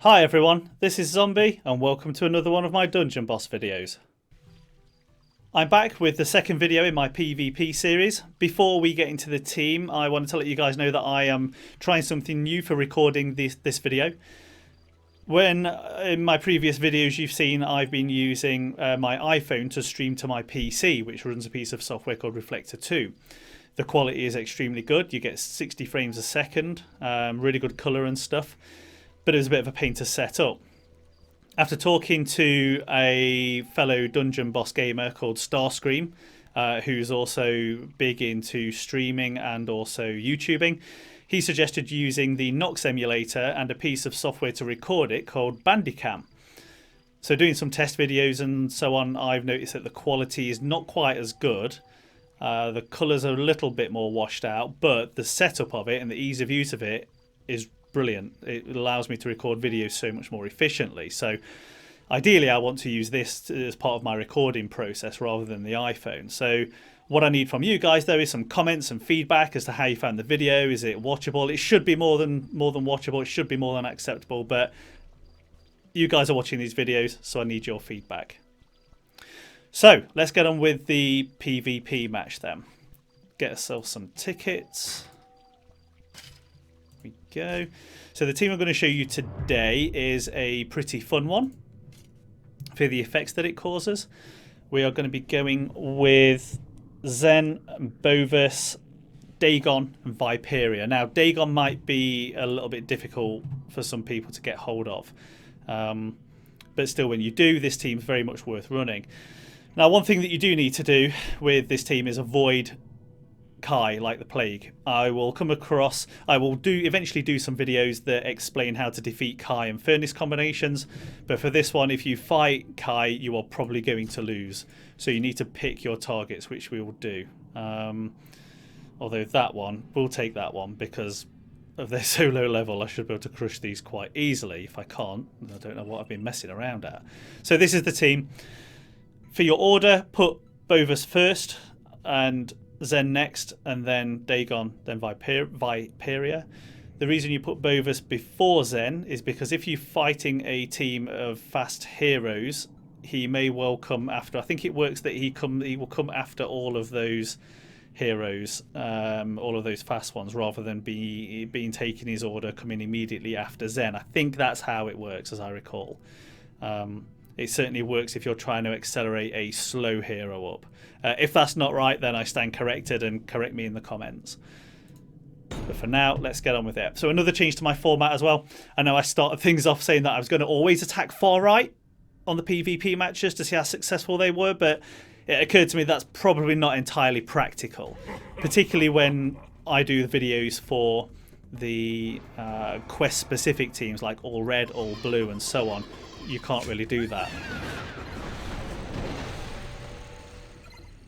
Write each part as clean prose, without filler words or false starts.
Hi everyone, this is Zombi and welcome to another one of my dungeon boss videos. I'm back with the second video in my PvP series. Before we get into the team, I wanted to let you guys know that I am trying something new for recording this video. When in my previous videos you've seen I've been using my iPhone to stream to my PC, which runs a piece of software called Reflector 2. The quality is extremely good, you get 60 frames a second, really good colour and stuff. But it was a bit of a pain to set up. After talking to a fellow dungeon boss gamer called Starscream, who's also big into streaming and also YouTubing, he suggested using the Nox emulator and a piece of software to record it called Bandicam. So doing some test videos and so on, I've noticed that the quality is not quite as good. The colours are a little bit more washed out, but the setup of it and the ease of use of it is brilliant. It allows me to record videos so much more efficiently. So ideally I want to use this as part of my recording process rather than the iPhone. So what I need from you guys though is some comments and feedback as to how you found the video. Is it watchable? It should be more than watchable. It should be more than acceptable, but you guys are watching these videos, so I need your feedback. So let's get on with the PvP match then. Get ourselves some tickets. There we go. So the team I'm going to show you today is a pretty fun one for the effects that it causes. We are going to be going with Zen, Bovus, Dhaegon and Viperia. Now Dhaegon might be a little bit difficult for some people to get hold of. But still, when you do, this team's very much worth running. Now, one thing that you do need to do with this team is avoid Kai like the plague. I will eventually do some videos that explain how to defeat Kai and Furnace combinations, but for this one, if you fight Kai, you are probably going to lose. So you need to pick your targets, which we will do. Although that one, we'll take that one because of their so low level, I should be able to crush these quite easily. If I can't, I don't know what I've been messing around at. So this is the team. For your order, put Bovus first and Zen next, and then Dhaegon, then Viperia. The reason you put Bovus before Zen is because if you're fighting a team of fast heroes, he may well come after. I think it works that he will come after all of those heroes, all of those fast ones, rather than being taken his order, coming immediately after Zen. I think that's how it works, as I recall. It certainly works if you're trying to accelerate a slow hero up. If that's not right, then I stand corrected, and correct me in the comments. But for now, let's get on with it. So another change to my format as well. I know I started things off saying that I was going to always attack far right on the PvP matches to see how successful they were, but it occurred to me that's probably not entirely practical, particularly when I do the videos for the quest-specific teams like all red, all blue, and so on. You can't really do that.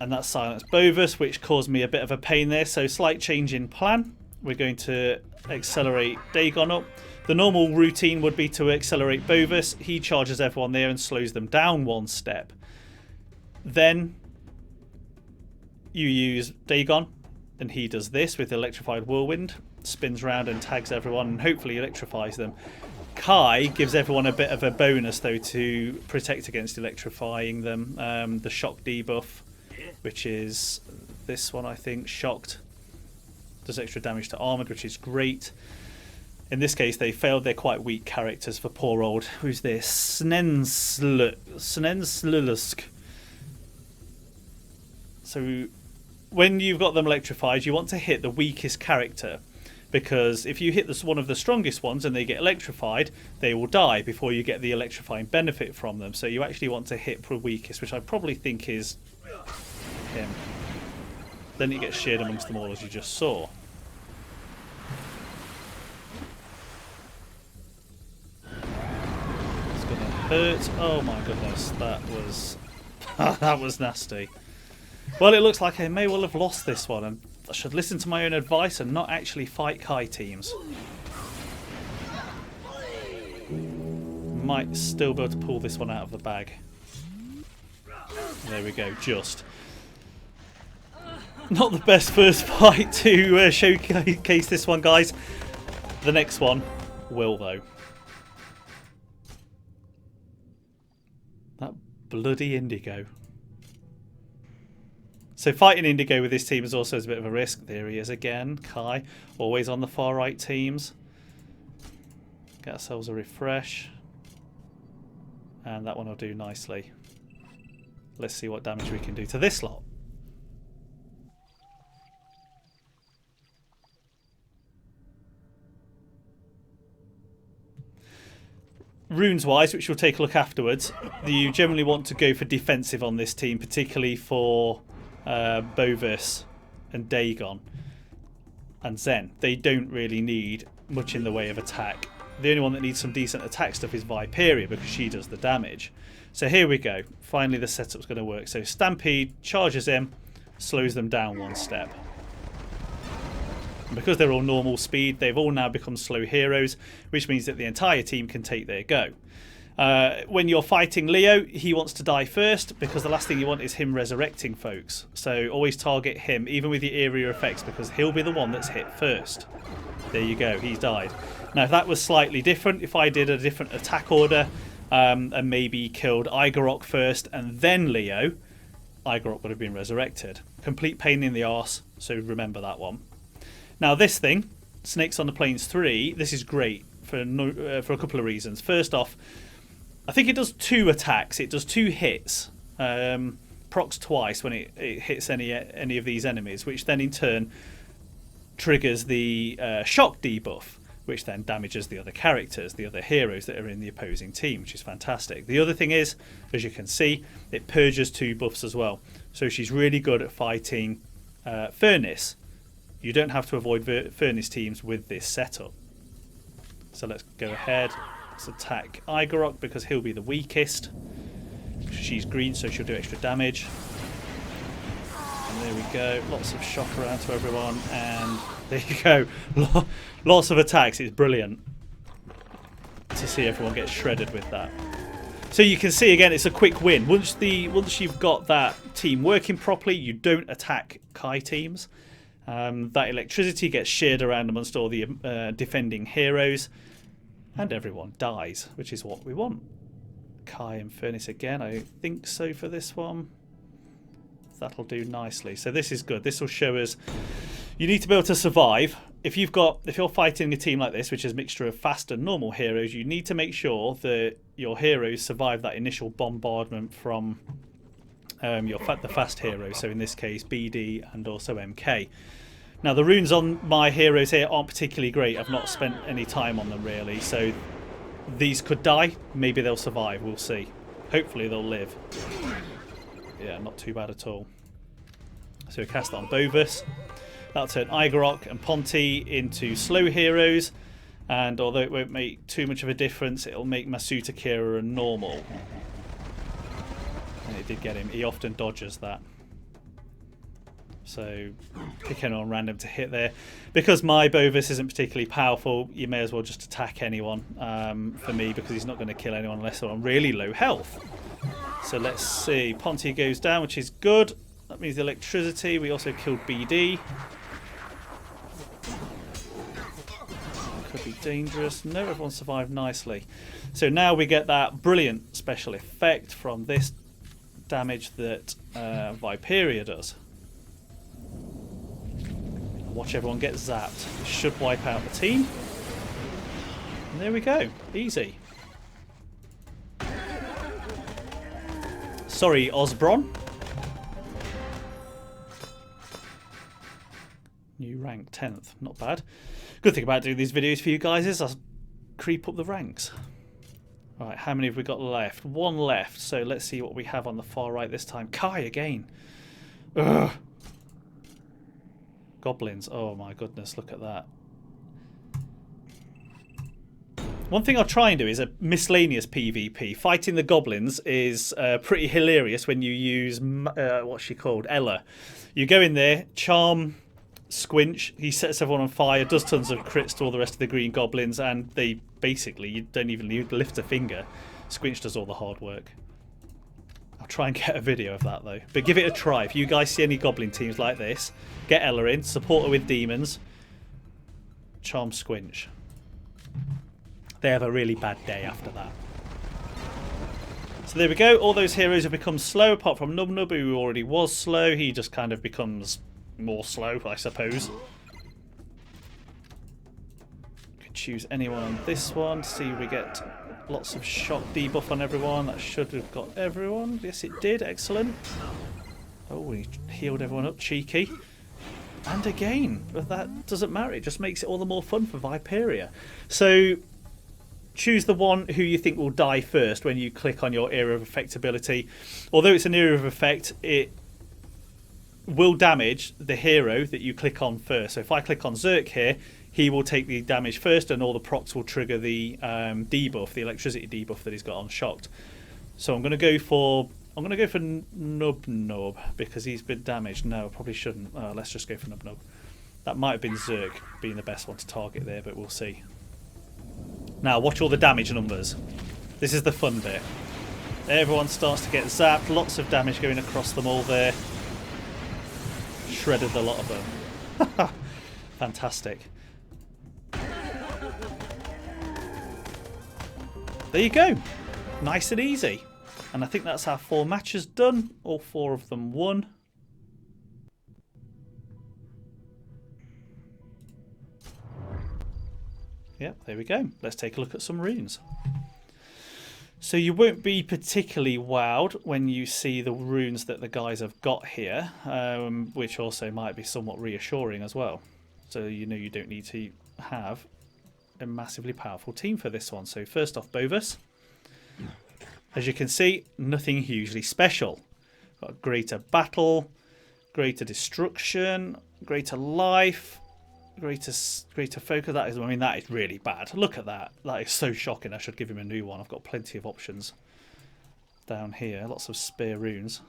And that's Silence Bovus, which caused me a bit of a pain there. So slight change in plan. We're going to accelerate Dhaegon up. The normal routine would be to accelerate Bovus. He charges everyone there and slows them down one step. Then you use Dhaegon, and he does this with Electrified Whirlwind. Spins around and tags everyone and hopefully electrifies them. Kai gives everyone a bit of a bonus though to protect against electrifying them. The shock debuff, which is this one, I think. Shocked does extra damage to armored, which is great. In this case, they failed. They're quite weak characters for poor old, who's this? Snenslusk. So when you've got them electrified, you want to hit the weakest character, because if you hit one of the strongest ones and they get electrified, they will die before you get the electrifying benefit from them. So you actually want to hit the weakest, which I probably think is him. Then he gets sheared amongst them all, as you just saw. It's going to hurt. Oh my goodness, that was that was nasty. Well, it looks like I may well have lost this one, and I should listen to my own advice and not actually fight Kai teams. Might still be able to pull this one out of the bag. There we go, just. Not the best first fight to showcase this one, guys. The next one will, though. That bloody Indigo. So fighting Indigo with this team is also a bit of a risk. There he is again, Kai. Always on the far right teams. Get ourselves a refresh. And that one will do nicely. Let's see what damage we can do to this lot. Runes wise, which we'll take a look afterwards, you generally want to go for defensive on this team, particularly for Bovus and Dhaegon and Zen. They don't really need much in the way of attack. The only one that needs some decent attack stuff is Viperia, because she does the damage. So here we go. Finally the setup's going to work. So Stampede charges him, slows them down one step. And because they're all normal speed, they've all now become slow heroes, which means that the entire team can take their go. When you're fighting Leo, he wants to die first, because the last thing you want is him resurrecting folks. So always target him, even with your area effects, because he'll be the one that's hit first. There you go, he's died. Now if that was slightly different, if I did a different attack order and maybe killed Igorok first and then Leo, Igorok would have been resurrected. Complete pain in the arse, so remember that one. Now this thing, Snakes on the Plains 3, this is great for a couple of reasons. First off, I think it does 2 attacks. It does 2 hits, procs twice when it hits any of these enemies, which then in turn triggers the shock debuff, which then damages the other characters, the other heroes that are in the opposing team, which is fantastic. The other thing is, as you can see, it purges 2 buffs as well. So she's really good at fighting Furnace. You don't have to avoid Furnace teams with this setup. So let's go ahead. Let's attack Igorok, because he'll be the weakest. She's green, so she'll do extra damage. And there we go. Lots of shock around to everyone. And there you go. Lots of attacks. It's brilliant to see everyone get shredded with that. So you can see again, it's a quick win. Once you've got that team working properly, you don't attack Kai teams. That electricity gets shared around amongst all the defending heroes, and everyone dies, which is what we want. Kai and Furnace again, I think so for this one. That'll do nicely. So this is good. This will show us you need to be able to survive. If you're fighting a team like this, which is a mixture of fast and normal heroes, you need to make sure that your heroes survive that initial bombardment from the fast heroes. So in this case, BD and also MK. Now the runes on my heroes here aren't particularly great. I've not spent any time on them really, so these could die. Maybe they'll survive, we'll see. Hopefully they'll live. Yeah, not too bad at all. So we cast on Bovus. That'll turn Igorok and Ponti into slow heroes, and although it won't make too much of a difference, it'll make Masuta Kira a normal. And it did get him. He often dodges that. So pick anyone random to hit there. Because my Bovus isn't particularly powerful, you may as well just attack anyone for me, because he's not going to kill anyone unless they're on really low health. So let's see. Ponti goes down, which is good. That means the electricity. We also killed BD. Could be dangerous. No, everyone survived nicely. So now we get that brilliant special effect from this damage that Viperia does. Watch everyone get zapped. It should wipe out the team. And there we go. Easy. Sorry, Osbron. New rank, 10th. Not bad. Good thing about doing these videos for you guys is I'll creep up the ranks. Right, how many have we got left? 1 left. So let's see what we have on the far right this time. Kai again. Ugh. Goblins. Oh my goodness, look at that. One thing I'll try and do is a miscellaneous PvP. Fighting the goblins is pretty hilarious when you use, what's she called? Ella. You go in there, charm, squinch, he sets everyone on fire, does tons of crits to all the rest of the green goblins, and they basically, you don't even need to lift a finger. Squinch does all the hard work. I'll try and get a video of that though. But give it a try. If you guys see any goblin teams like this, get Ella in, support her with demons, charm squinch. They have a really bad day after that. So there we go. All those heroes have become slow, apart from Nub Nub, who already was slow. He just kind of becomes more slow, I suppose. Could choose anyone on this one to see if we get lots of shock debuff on everyone. That should have got everyone. Yes, it did. Excellent. Oh, we healed everyone up. Cheeky. And again, but that doesn't matter. It just makes it all the more fun for Viperia. So choose the one who you think will die first when you click on your area of effect ability. Although it's an area of effect, it will damage the hero that you click on first. So if I click on Zerk here, he will take the damage first, and all the procs will trigger the debuff, the electricity debuff that he's got on Shocked. So I'm going to go for Nub Nub because he's been damaged. No, I probably shouldn't. Let's just go for Nub Nub. That might have been Zerk being the best one to target there, but we'll see. Now watch all the damage numbers. This is the fun bit. Everyone starts to get zapped. Lots of damage going across them all there. Shredded a lot of them. Fantastic. There you go. Nice and easy. And I think that's our 4 matches done. All 4 of them won. Yep, there we go. Let's take a look at some runes. So you won't be particularly wowed when you see the runes that the guys have got here, which also might be somewhat reassuring as well. So you know you don't need to have a massively powerful team for this one. So first off, Bovus. As you can see, nothing hugely special. Got greater battle, greater destruction, greater life, greater focus. That is, I mean, that is really bad. Look at that. That is so shocking. I should give him a new one. I've got plenty of options down here. Lots of spare runes.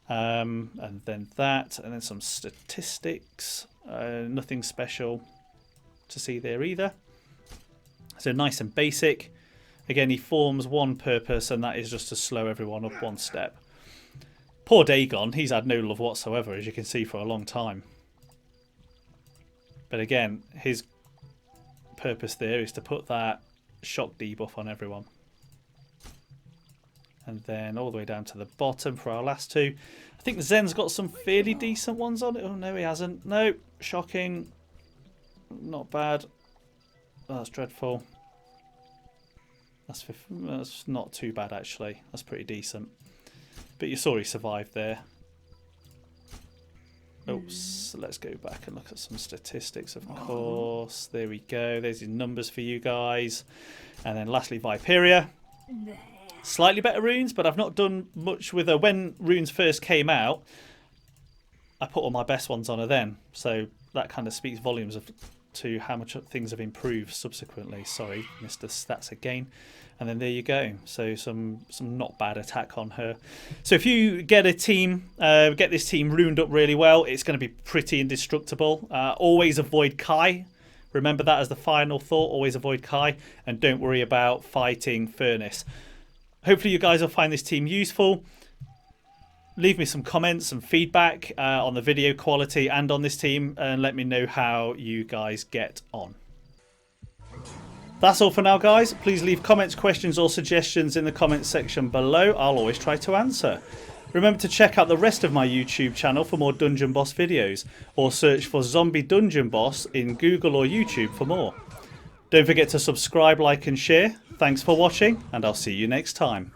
And then that, and then some statistics. Nothing special to see there either. So nice and basic. Again, he forms one purpose, and that is just to slow everyone up one step. Poor Dhaegon, he's had no love whatsoever, as you can see, for a long time. But again, his purpose there is to put that shock debuff on everyone. And then all the way down to the bottom for our last 2. I think Zen's got some fairly decent ones on it. Oh, no, he hasn't. No, shocking. Not bad. Oh, that's dreadful. That's not too bad, actually. That's pretty decent. But you saw he survived there. Oops, let's go back and look at some statistics, of course. There we go. There's his numbers for you guys. And then lastly, Viperia. Slightly better runes, but I've not done much with her. When runes first came out, I put all my best ones on her then. So that kind of speaks volumes to how much things have improved subsequently. Sorry, Mr. Stats again. And then there you go. So some not bad attack on her. So if you get a team, get this team runed up really well, it's going to be pretty indestructible. Always avoid Kai. Remember that as the final thought. Always avoid Kai, and don't worry about fighting Furnace. Hopefully you guys will find this team useful. Leave me some comments and feedback on the video quality and on this team, and let me know how you guys get on. That's all for now, guys. Please leave comments, questions or suggestions in the comments section below. I'll always try to answer. Remember to check out the rest of my YouTube channel for more Dungeon Boss videos, or search for Zombie Dungeon Boss in Google or YouTube for more. Don't forget to subscribe, like and share. Thanks for watching, and I'll see you next time.